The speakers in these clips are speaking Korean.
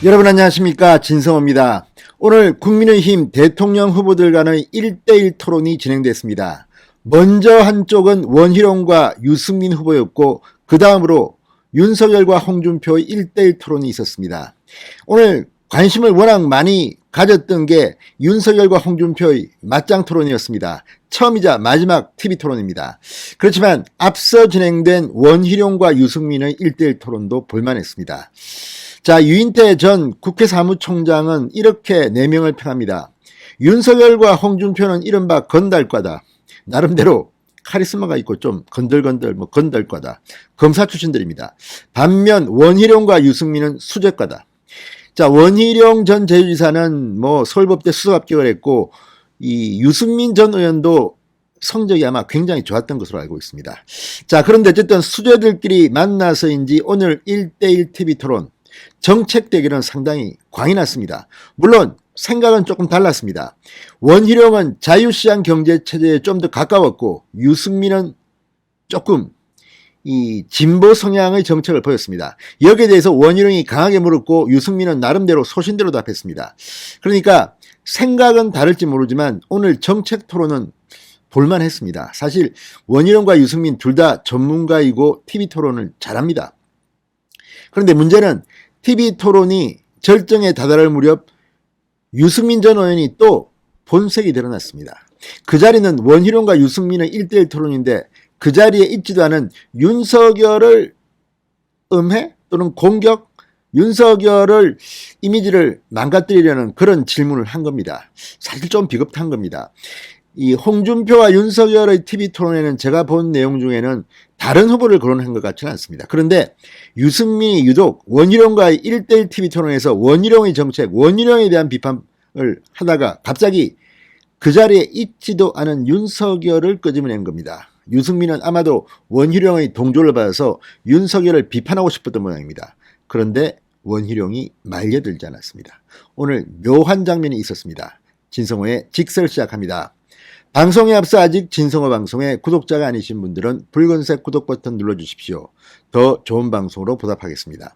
여러분 안녕하십니까, 진성호입니다. 오늘 국민의힘 대통령 후보들 간의 1대1 토론이 진행됐습니다. 먼저 한쪽은 원희룡과 유승민 후보였고 그 다음으로 윤석열과 홍준표의 1대1 토론이 있었습니다. 오늘 관심을 워낙 많이 가졌던 게 윤석열과 홍준표의 맞짱 토론이었습니다. 처음이자 마지막 TV 토론입니다. 그렇지만 앞서 진행된 원희룡과 유승민의 1대1 토론도 볼만했습니다. 자, 유인태 전 국회 사무총장은 이렇게 내명을 평합니다. 윤석열과 홍준표는 이른바 건달과다. 나름대로 카리스마가 있고 좀 건들건들 건달과다. 검사 출신들입니다. 반면 원희룡과 유승민은 수재과다. 자, 원희룡 전 제주지사는 서울법대 수석 합격을 했고 이 유승민 전 의원도 성적이 아마 굉장히 좋았던 것으로 알고 있습니다. 자, 그런데 어쨌든 수재들끼리 만나서인지 오늘 1대1 TV 토론 정책 대결은 상당히 광이 났습니다. 물론 생각은 조금 달랐습니다. 원희룡은 자유시장 경제체제에 좀 더 가까웠고 유승민은 조금 이 진보 성향의 정책을 보였습니다. 여기에 대해서 원희룡이 강하게 물었고 유승민은 나름대로 소신대로 답했습니다. 그러니까 생각은 다를지 모르지만 오늘 정책 토론은 볼만했습니다. 사실 원희룡과 유승민 둘 다 전문가이고 TV 토론을 잘합니다. 그런데 문제는 TV 토론이 절정에 다다를 무렵 유승민 전 의원이 또 본색이 드러났습니다. 그 자리는 원희룡과 유승민의 1대1 토론인데 그 자리에 있지도 않은 윤석열을 음해 또는 공격, 윤석열을 이미지를 망가뜨리려는 그런 질문을 한 겁니다. 사실 좀 비겁한 겁니다. 이 홍준표와 윤석열의 TV 토론에는 제가 본 내용 중에는 다른 후보를 거론한 것 같지는 않습니다. 그런데 유승민이 유독 원희룡과의 1대1 TV 토론에서 원희룡의 정책, 원희룡에 대한 비판을 하다가 갑자기 그 자리에 있지도 않은 윤석열을 끄집어낸 겁니다. 유승민은 아마도 원희룡의 동조를 받아서 윤석열을 비판하고 싶었던 모양입니다. 그런데 원희룡이 말려들지 않았습니다. 오늘 묘한 장면이 있었습니다. 진성호의 직설 시작합니다. 방송에 앞서 아직 진성호 방송에 구독자가 아니신 분들은 붉은색 구독 버튼 눌러주십시오. 더 좋은 방송으로 보답하겠습니다.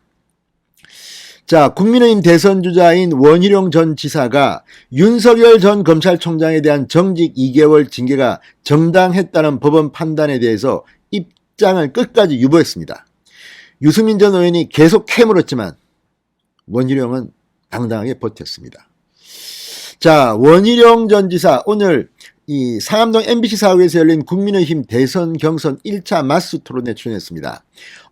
자, 국민의힘 대선 주자인 원희룡 전 지사가 윤석열 전 검찰총장에 대한 정직 2개월 징계가 정당했다는 법원 판단에 대해서 입장을 끝까지 유보했습니다. 유승민 전 의원이 계속 캐물었지만 원희룡은 당당하게 버텼습니다. 자, 원희룡 전 지사 오늘 이 상암동 MBC 사옥에서 열린 국민의힘 대선 경선 1차 마스 토론에 출연했습니다.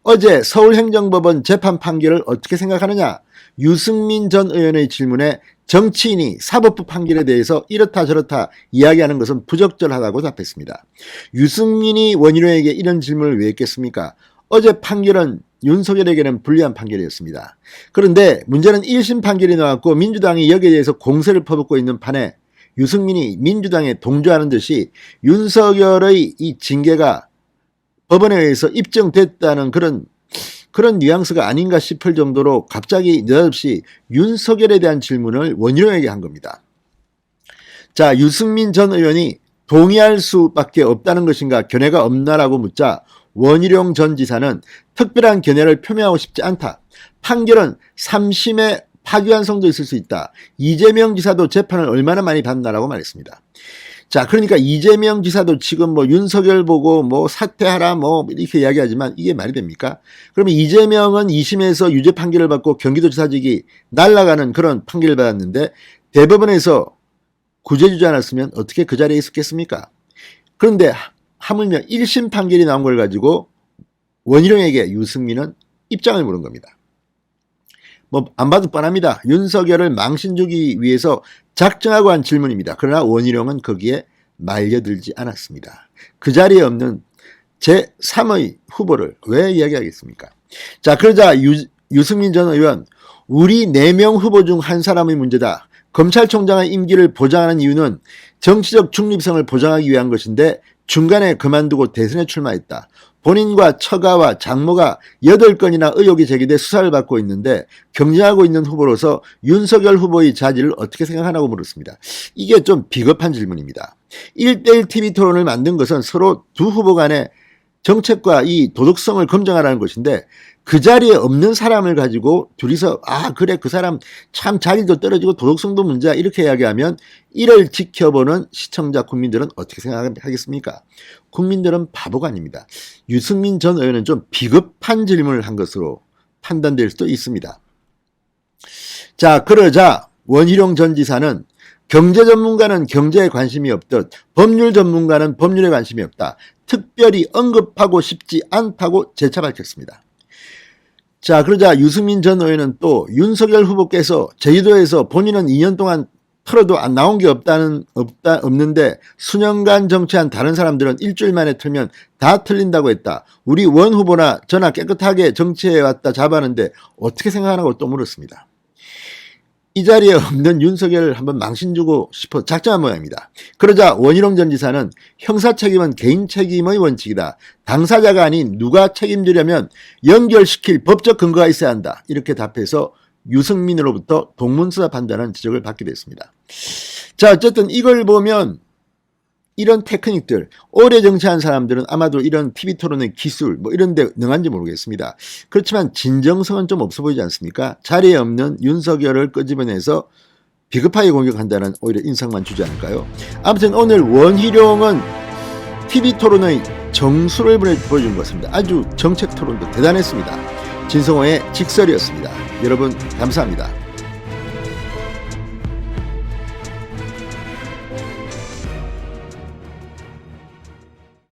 어제 서울행정법원 재판 판결을 어떻게 생각하느냐? 유승민 전 의원의 질문에 정치인이 사법부 판결에 대해서 이렇다 저렇다 이야기하는 것은 부적절하다고 답했습니다. 유승민이 원희룡에게 이런 질문을 왜 했겠습니까? 어제 판결은 윤석열에게는 불리한 판결이었습니다. 그런데 문제는 1심 판결이 나왔고 민주당이 여기에 대해서 공세를 퍼붓고 있는 판에 유승민이 민주당에 동조하는 듯이 윤석열의 이 징계가 법원에 의해서 입증됐다는 그런 뉘앙스가 아닌가 싶을 정도로 갑자기 느닷없이 윤석열에 대한 질문을 원희룡에게 한 겁니다. 자, 유승민 전 의원이 동의할 수밖에 없다는 것인가 견해가 없나라고 묻자 원희룡 전 지사는 특별한 견해를 표명하고 싶지 않다. 판결은 3심의 파기환송도 있을 수 있다. 이재명 지사도 재판을 얼마나 많이 받나라고 말했습니다. 자, 그러니까 이재명 지사도 지금 윤석열 보고 사퇴하라 이렇게 이야기하지만 이게 말이 됩니까? 그러면 이재명은 2심에서 유죄 판결을 받고 경기도지사직이 날아가는 그런 판결을 받았는데 대법원에서 구제 주지 않았으면 어떻게 그 자리에 있었겠습니까? 그런데 하물며 1심 판결이 나온 걸 가지고 원희룡에게 유승민은 입장을 물은 겁니다. 안 봐도 뻔합니다. 윤석열을 망신 주기 위해서 작정하고 한 질문입니다. 그러나 원희룡은 거기에 말려들지 않았습니다. 그 자리에 없는 제3의 후보를 왜 이야기하겠습니까? 자, 그러자 유승민 전 의원, 우리 4명 후보 중 한 사람의 문제다. 검찰총장의 임기를 보장하는 이유는 정치적 중립성을 보장하기 위한 것인데 중간에 그만두고 대선에 출마했다. 본인과 처가와 장모가 8건이나 의혹이 제기돼 수사를 받고 있는데 경쟁하고 있는 후보로서 윤석열 후보의 자질을 어떻게 생각하냐고 물었습니다. 이게 좀 비겁한 질문입니다. 1대1 TV 토론을 만든 것은 서로 두 후보 간에 정책과 이 도덕성을 검증하라는 것인데 그 자리에 없는 사람을 가지고 둘이서 그래 그 사람 참 자리도 떨어지고 도덕성도 문제야 이렇게 이야기하면 이를 지켜보는 시청자 국민들은 어떻게 생각하겠습니까? 국민들은 바보가 아닙니다. 유승민 전 의원은 좀 비겁한 질문을 한 것으로 판단될 수도 있습니다. 자, 그러자 원희룡 전 지사는 경제 전문가는 경제에 관심이 없듯 법률 전문가는 법률에 관심이 없다. 특별히 언급하고 싶지 않다고 재차 밝혔습니다. 자, 그러자 유승민 전 의원은 또 윤석열 후보께서 제주도에서 본인은 2년 동안 틀어도 안 나온 게 없는데 수년간 정치한 다른 사람들은 일주일 만에 틀면 다 틀린다고 했다. 우리 원 후보나 저나 깨끗하게 정치해왔다 잡았는데 어떻게 생각하냐고 또 물었습니다. 이 자리에 없는 윤석열을 한번 망신 주고 싶어 작정한 모양입니다. 그러자 원희룡 전 지사는 형사 책임은 개인 책임의 원칙이다. 당사자가 아닌 누가 책임지려면 연결시킬 법적 근거가 있어야 한다. 이렇게 답해서 유승민으로부터 동문서답한다는 지적을 받게 됐습니다. 자, 어쨌든 이걸 보면 이런 테크닉들, 오래 정치한 사람들은 아마도 이런 TV토론의 기술 이런 데 능한지 모르겠습니다. 그렇지만 진정성은 좀 없어 보이지 않습니까? 자리에 없는 윤석열을 끄집어내서 비겁하게 공격한다는 오히려 인상만 주지 않을까요? 아무튼 오늘 원희룡은 TV토론의 정수를 보여준 것 같습니다. 아주 정책토론도 대단했습니다. 진성호의 직설이었습니다. 여러분 감사합니다.